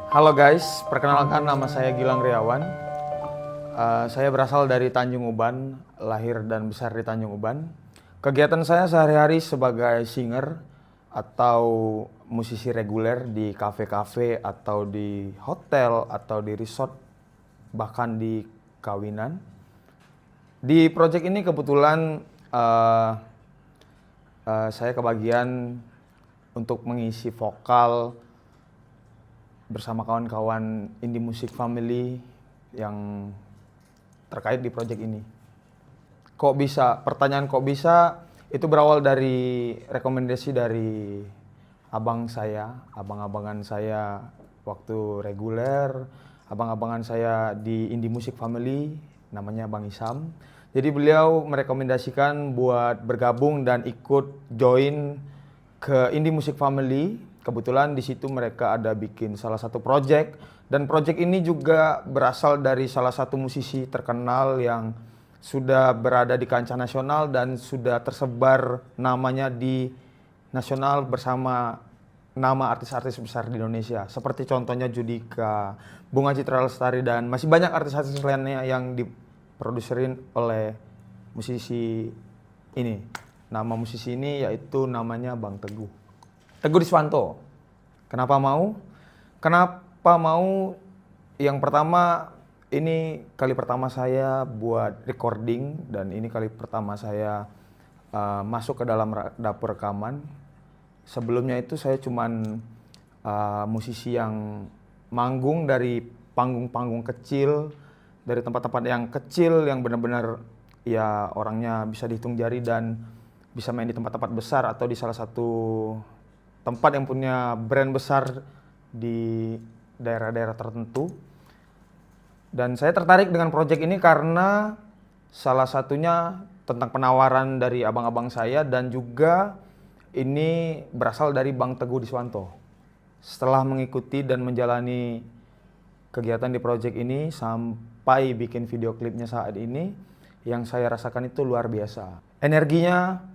Halo guys, perkenalkan nama saya Gilang Riawan. Saya berasal dari Tanjung Uban, lahir dan besar di Tanjung Uban. Kegiatan saya sehari-hari sebagai singer atau musisi reguler di kafe-kafe atau di hotel atau di resort, bahkan di kawinan. Di project ini kebetulan saya kebagian untuk mengisi vokal bersama kawan-kawan Indie Music Family yang terkait di proyek ini. Kok bisa? Pertanyaan kok bisa itu berawal dari rekomendasi dari abang-abangan saya waktu reguler, abang-abangan saya di Indie Music Family, namanya Bang Isam. Jadi beliau merekomendasikan buat bergabung dan ikut join ke Indie Music Family. Kebetulan di situ mereka ada bikin salah satu project, dan project ini juga berasal dari salah satu musisi terkenal yang sudah berada di kancah nasional dan sudah tersebar namanya di nasional bersama nama artis-artis besar di Indonesia. Seperti contohnya Judika, Bunga Citra Lestari, dan masih banyak artis-artis lainnya yang diproduserin oleh musisi ini. Nama musisi ini yaitu namanya Bang Teguh. Teguh Diswanto. Kenapa mau? Kenapa mau? Yang pertama, ini kali pertama saya buat recording dan ini kali pertama saya masuk ke dalam dapur rekaman. Sebelumnya itu saya cuman musisi yang manggung dari panggung-panggung kecil, dari tempat-tempat yang kecil yang benar-benar ya orangnya bisa dihitung jari dan bisa main di tempat-tempat besar atau di salah satu tempat yang punya brand besar di daerah-daerah tertentu. Dan saya tertarik dengan proyek ini karena salah satunya tentang penawaran dari abang-abang saya dan juga ini berasal dari Bang Teguh Diswanto. Setelah mengikuti dan menjalani kegiatan di proyek ini sampai bikin video klipnya saat ini, yang saya rasakan itu luar biasa. Energinya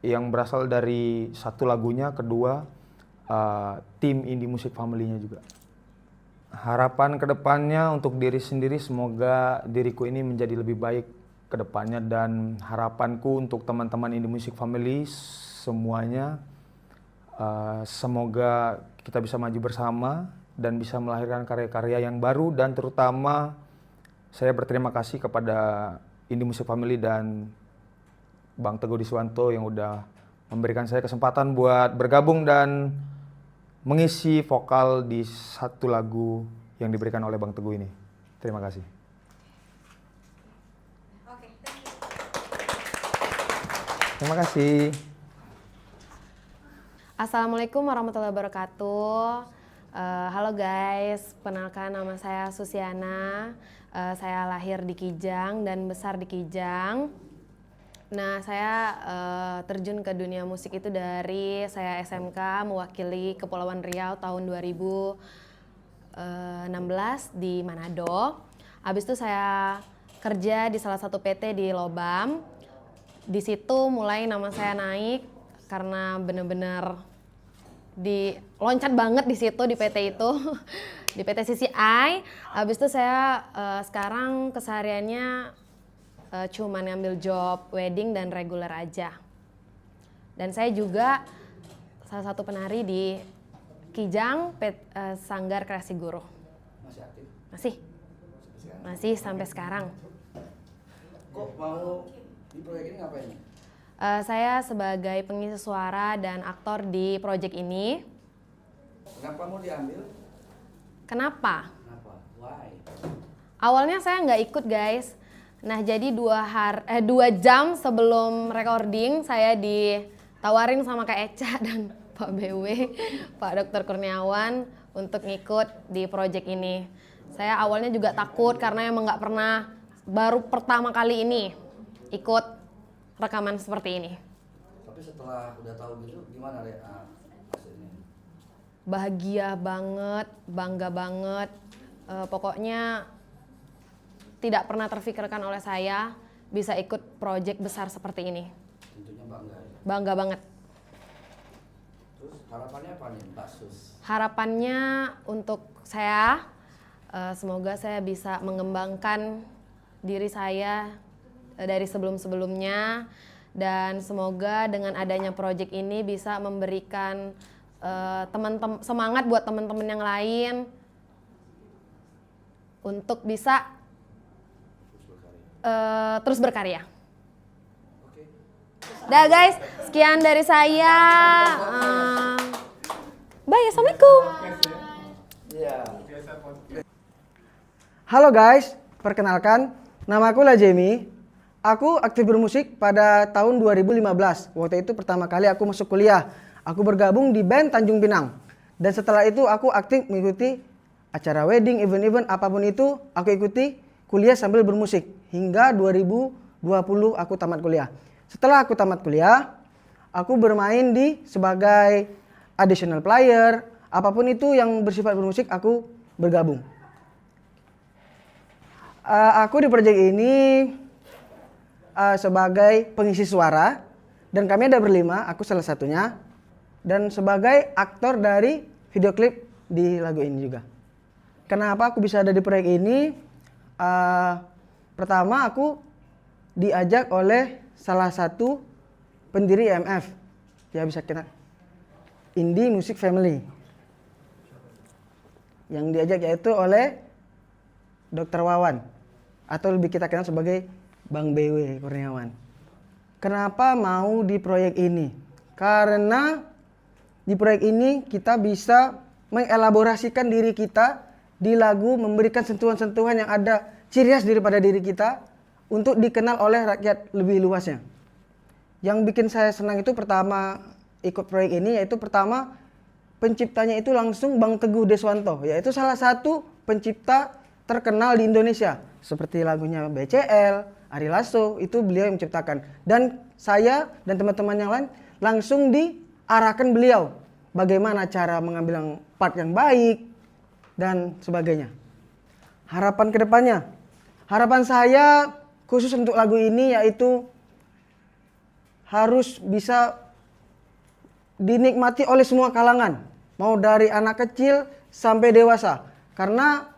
yang berasal dari satu lagunya, kedua tim Indie Music Family-nya juga. Harapan kedepannya untuk diri sendiri, semoga diriku ini menjadi lebih baik kedepannya, dan harapanku untuk teman-teman Indie Music Family semuanya, semoga kita bisa maju bersama dan bisa melahirkan karya-karya yang baru, dan terutama saya berterima kasih kepada Indie Music Family dan Bang Teguh Diswanto yang udah memberikan saya kesempatan buat bergabung dan mengisi vokal di satu lagu yang diberikan oleh Bang Teguh ini. Terima kasih. Oke, thank you. Terima kasih. Assalamualaikum warahmatullahi wabarakatuh. Halo guys, kenalkan nama saya Susiana. Saya lahir di Kijang dan besar di Kijang. Nah, saya terjun ke dunia musik itu dari saya SMK mewakili Kepulauan Riau tahun 2016 di Manado. Habis itu saya kerja di salah satu PT di Lobam. Di situ mulai nama saya naik karena benar-benar loncat banget di situ di PT itu. Di PT CCI. Habis itu saya sekarang kesehariannya cuman ngambil job wedding dan reguler aja. Dan saya juga salah satu penari di Kijang Sanggar Kreasi Guru. Masih aktif? Masih sampai sekarang. Kok mau di proyek ini ngapain? Saya sebagai pengisi suara dan aktor di proyek ini. Kenapa mau diambil? Kenapa? Kenapa? Why? Awalnya saya nggak ikut guys. Nah, jadi 2 jam sebelum recording saya ditawarin sama Kak Eca dan Pak BW, Pak Dr. Kurniawan untuk ngikut di project ini. Saya awalnya juga takut karena emang nggak pernah, baru pertama kali ini ikut rekaman seperti ini. Tapi setelah udah tahu gitu, gimana hasilnya? Bahagia banget, bangga banget. Pokoknya tidak pernah terfikirkan oleh saya bisa ikut proyek besar seperti ini. Tentunya bangga ya? Bangga banget. Terus harapannya apa nih, Mbak Sus? Harapannya untuk saya. Semoga saya bisa mengembangkan diri saya dari sebelum-sebelumnya, dan semoga dengan adanya proyek ini bisa memberikan semangat buat teman-teman yang lain untuk bisa terus berkarya. Dah guys, sekian dari saya. Bye, assalamualaikum. Halo guys, perkenalkan, nama aku Jamie. Aku aktif bermusik pada tahun 2015. Waktu itu pertama kali aku masuk kuliah. Aku bergabung di band Tanjung Pinang. Dan setelah itu aku aktif mengikuti acara wedding, event-event apapun itu, aku ikuti kuliah sambil bermusik. Hingga 2020 aku tamat kuliah. Setelah aku tamat kuliah, aku bermain sebagai additional player, apapun itu yang bersifat bermusik aku bergabung. Aku di proyek ini sebagai pengisi suara, dan kami ada berlima, aku salah satunya, dan sebagai aktor dari video klip di lagu ini juga. Kenapa aku bisa ada di proyek ini? Pertama, aku diajak oleh salah satu pendiri IMF, ya bisa kenal, Indie Music Family, yang diajak yaitu oleh Dr. Wawan, atau lebih kita kenal sebagai Bang BW Kurniawan. Kenapa mau di proyek ini? Karena di proyek ini kita bisa mengelaborasikan diri kita di lagu, memberikan sentuhan-sentuhan yang ada ciri khas daripada diri kita untuk dikenal oleh rakyat lebih luasnya. Yang bikin saya senang itu pertama ikut proyek ini, yaitu pertama penciptanya itu langsung Bang Teguh Deswanto, yaitu salah satu pencipta terkenal di Indonesia. Seperti lagunya BCL, Ari Lasso, itu beliau yang menciptakan. Dan saya dan teman-teman yang lain langsung diarahkan beliau bagaimana cara mengambil part yang baik dan sebagainya. Harapan kedepannya, harapan saya khusus untuk lagu ini yaitu harus bisa dinikmati oleh semua kalangan, mau dari anak kecil sampai dewasa. Karena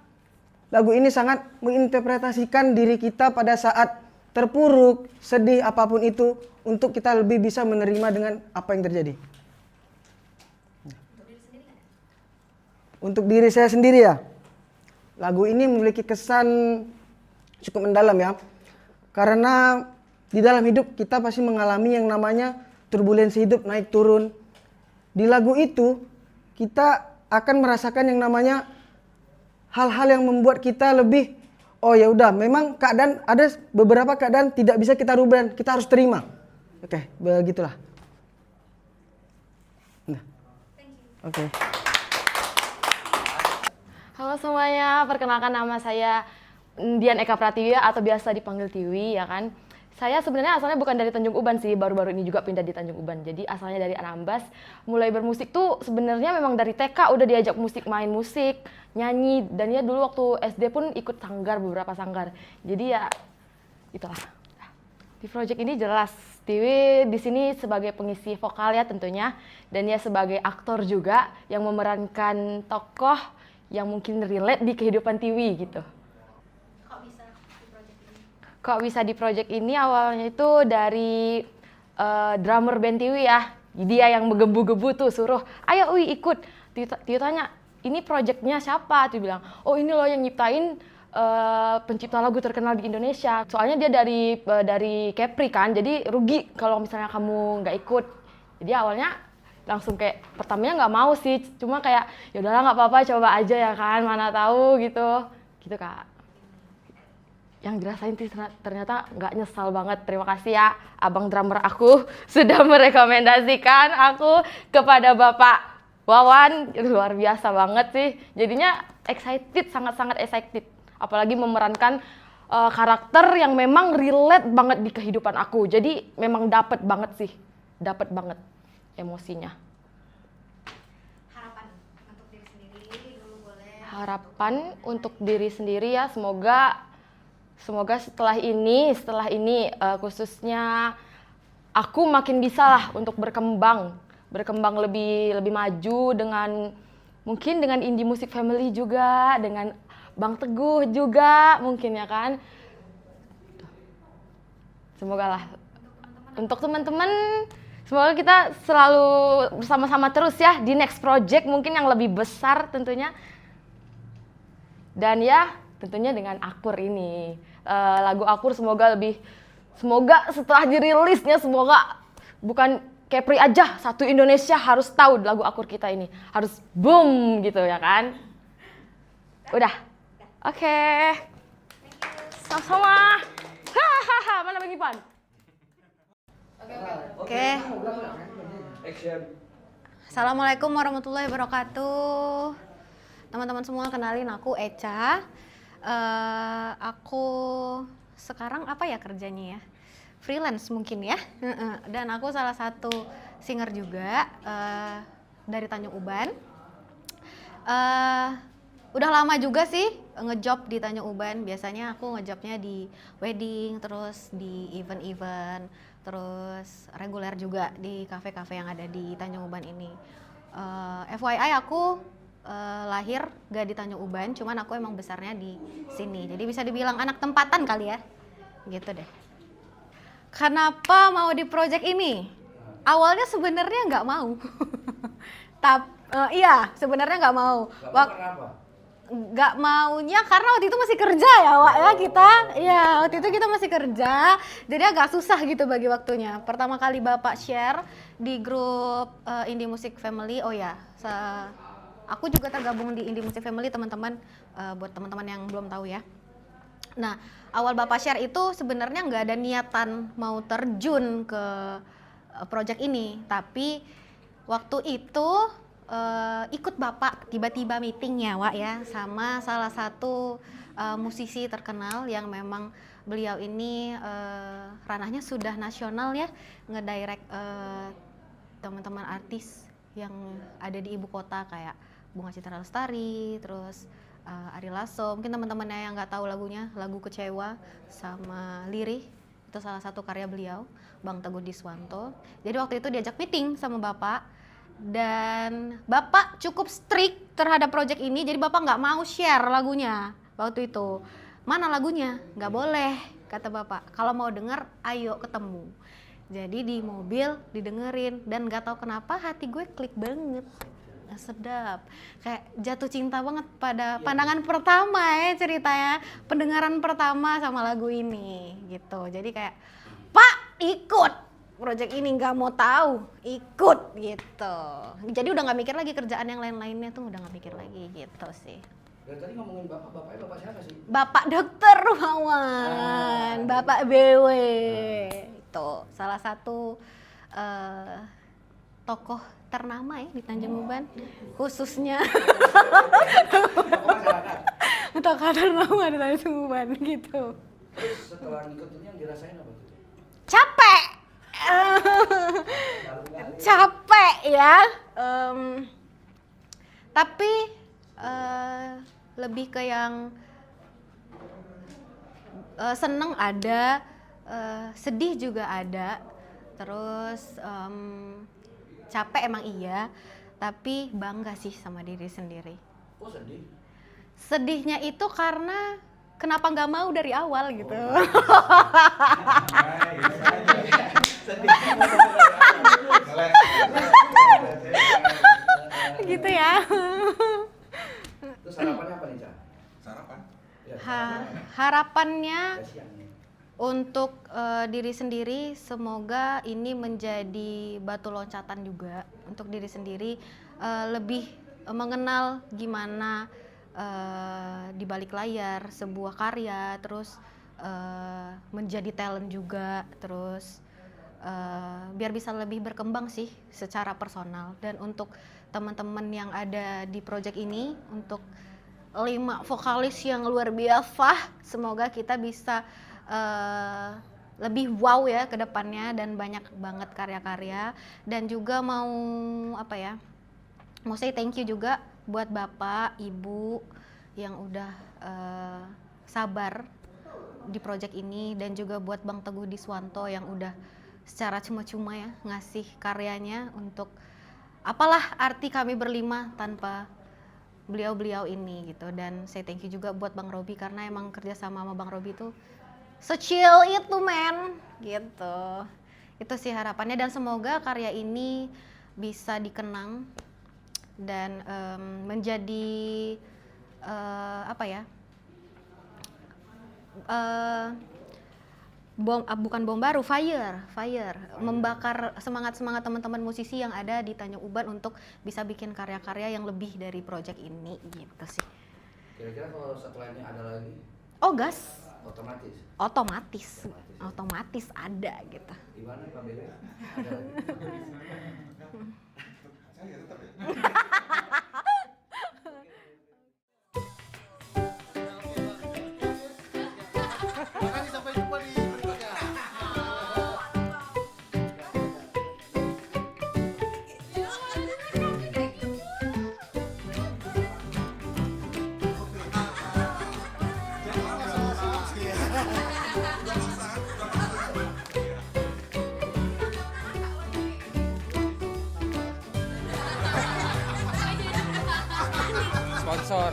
lagu ini sangat menginterpretasikan diri kita pada saat terpuruk, sedih, apapun itu, untuk kita lebih bisa menerima dengan apa yang terjadi. Untuk diri saya sendiri ya, lagu ini memiliki kesan cukup mendalam ya. Karena di dalam hidup kita pasti mengalami yang namanya turbulensi hidup, naik turun. Di lagu itu kita akan merasakan yang namanya hal-hal yang membuat kita lebih, oh ya udah, memang keadaan, ada beberapa keadaan tidak bisa kita rubah, kita harus terima. Oke, begitulah. Nah. Oke. Halo semuanya, perkenalkan nama saya Dian Eka Pratiwi atau biasa dipanggil Tiwi ya kan. Saya sebenarnya asalnya bukan dari Tanjung Uban sih, baru-baru ini juga pindah di Tanjung Uban. Jadi asalnya dari Anambas. Mulai bermusik tuh sebenarnya memang dari TK udah diajak musik, main musik, nyanyi, dan ya dulu waktu SD pun ikut sanggar, beberapa sanggar. Jadi ya itulah. Di project ini jelas Tiwi di sini sebagai pengisi vokal ya tentunya, dan ya sebagai aktor juga yang memerankan tokoh yang mungkin relate di kehidupan Tiwi gitu. Kok bisa di project ini? Awalnya itu dari drummer band Tiwi ya. Dia yang menggebu-gebu tuh suruh, ayo Wi ikut. Tiwi tanya, ini projectnya siapa? Tiwi bilang, oh ini loh yang nyiptain pencipta lagu terkenal di Indonesia. Soalnya dia dari Kepri kan, jadi rugi kalau misalnya kamu nggak ikut. Jadi awalnya langsung kayak pertamanya nggak mau sih, cuma kayak ya udahlah nggak apa-apa, coba aja ya kan, mana tahu gitu Kak. Yang dirasain ternyata nggak nyesal banget. Terima kasih ya abang drummer aku sudah merekomendasikan aku kepada Bapak Wawan. Luar biasa banget sih, jadinya excited, sangat-sangat excited, apalagi memerankan karakter yang memang relate banget di kehidupan aku. Jadi memang dapet banget emosinya. Harapan untuk diri sendiri ya, semoga setelah ini khususnya aku makin bisa lah untuk berkembang lebih maju mungkin dengan Indie Music Family juga, dengan Bang Teguh juga mungkin ya kan. Semoga lah untuk teman-teman, semoga kita selalu bersama-sama terus ya di next project mungkin yang lebih besar tentunya. Dan ya tentunya dengan Akur ini, lagu Akur semoga setelah dirilisnya semoga bukan Kepri aja, satu Indonesia harus tahu lagu Akur kita ini, harus boom gitu ya kan. Udah, oke. Sama-sama. Hahaha, mana Bang Ipan? Oke. Assalamualaikum warahmatullahi wabarakatuh. Teman-teman semua, kenalin aku Echa. Aku sekarang apa ya kerjanya ya? Freelance mungkin ya. Dan aku salah satu singer juga dari Tanjung Uban. Udah lama juga sih ngejob di Tanjung Uban. Biasanya aku ngejobnya di wedding, terus di event-event, terus reguler juga di kafe-kafe yang ada di Tanjung Uban ini. FYI aku lahir gak di Tanjung Uban, cuman aku emang besarnya di sini. Jadi bisa dibilang anak tempatan kali ya, gitu deh. Kenapa mau di project ini? Awalnya sebenarnya nggak mau. Iya, sebenarnya nggak mau. Nggak maunya karena waktu itu masih kerja ya Wak ya kita. Iya, waktu itu kita masih kerja, jadi agak susah gitu bagi waktunya. Pertama kali Bapak share di grup Indie Music Family, oh ya, aku juga tergabung di Indie Music Family teman-teman, buat teman-teman yang belum tahu ya. Nah, awal Bapak share itu sebenarnya nggak ada niatan mau terjun ke project ini, tapi waktu itu ikut Bapak tiba-tiba meeting ya Wak ya sama salah satu musisi terkenal yang memang beliau ini ranahnya sudah nasional ya, ngedirect teman-teman artis yang ada di ibu kota kayak Bunga Citra Lestari, terus Ari Lasso, mungkin teman-temannya yang nggak tahu lagunya, lagu Kecewa sama Lirih, itu salah satu karya beliau, Bang Teguh Diswanto. Jadi waktu itu diajak meeting sama Bapak, dan Bapak cukup strict terhadap project ini, jadi Bapak nggak mau share lagunya waktu itu. Mana lagunya? Nggak boleh, kata Bapak. Kalau mau denger, ayo ketemu. Jadi di mobil didengerin, dan nggak tahu kenapa hati gue klik banget. Nah, sedap, kayak jatuh cinta banget pada pandangan pertama ya ceritanya, pendengaran pertama sama lagu ini gitu. Jadi kayak, Pak ikut project ini, nggak mau tahu, ikut gitu. Jadi udah nggak mikir lagi kerjaan yang lain-lainnya tuh, udah nggak mikir lagi gitu sih. Dari tadi ngomongin bapaknya bapak siapa sih? Bapak Dokter Wawan, Bapak BW, itu salah satu tokoh ternama ya di Tanjung Uban, khususnya tokoh ternama di Tanjung Uban gitu. Terus setelah ngikut ini yang dirasain apa tuh? Capek. Capek ya, tapi lebih ke yang seneng ada, sedih juga ada, terus capek emang iya, tapi bangga sih sama diri sendiri. Oh sedih? Sedihnya itu karena kenapa nggak mau dari awal gitu. Gitu ya. Terus harapannya apa nih, Cak? Sarapan? Harapannya untuk diri sendiri, semoga ini menjadi batu loncatan juga untuk diri sendiri, lebih mengenal gimana di balik layar sebuah karya, terus menjadi talent juga, terus biar bisa lebih berkembang sih secara personal. Dan untuk teman-teman yang ada di project ini, untuk 5 vokalis yang luar biasa, semoga kita bisa lebih wow ya ke depannya, dan banyak banget karya-karya. Dan juga mau say thank you juga buat Bapak, Ibu yang udah sabar di project ini, dan juga buat Bang Teguh Diswanto yang udah secara cuma-cuma ya ngasih karyanya untuk apalah arti kami berlima tanpa beliau-beliau ini gitu. Dan saya thank you juga buat Bang Robi karena emang kerja sama Bang Robi itu se-chill itu men gitu. Itu sih harapannya dan semoga karya ini bisa dikenang dan menjadi apa ya, bukan bom baru, fire, membakar semangat teman-teman musisi yang ada di Tanjung Uban untuk bisa bikin karya-karya yang lebih dari project ini gitu sih. Kira-kira kalau setelah ini ada lagi, Oh gas, otomatis ada gitu. gimana Pak Bebe? Ada lagi? Sponsor.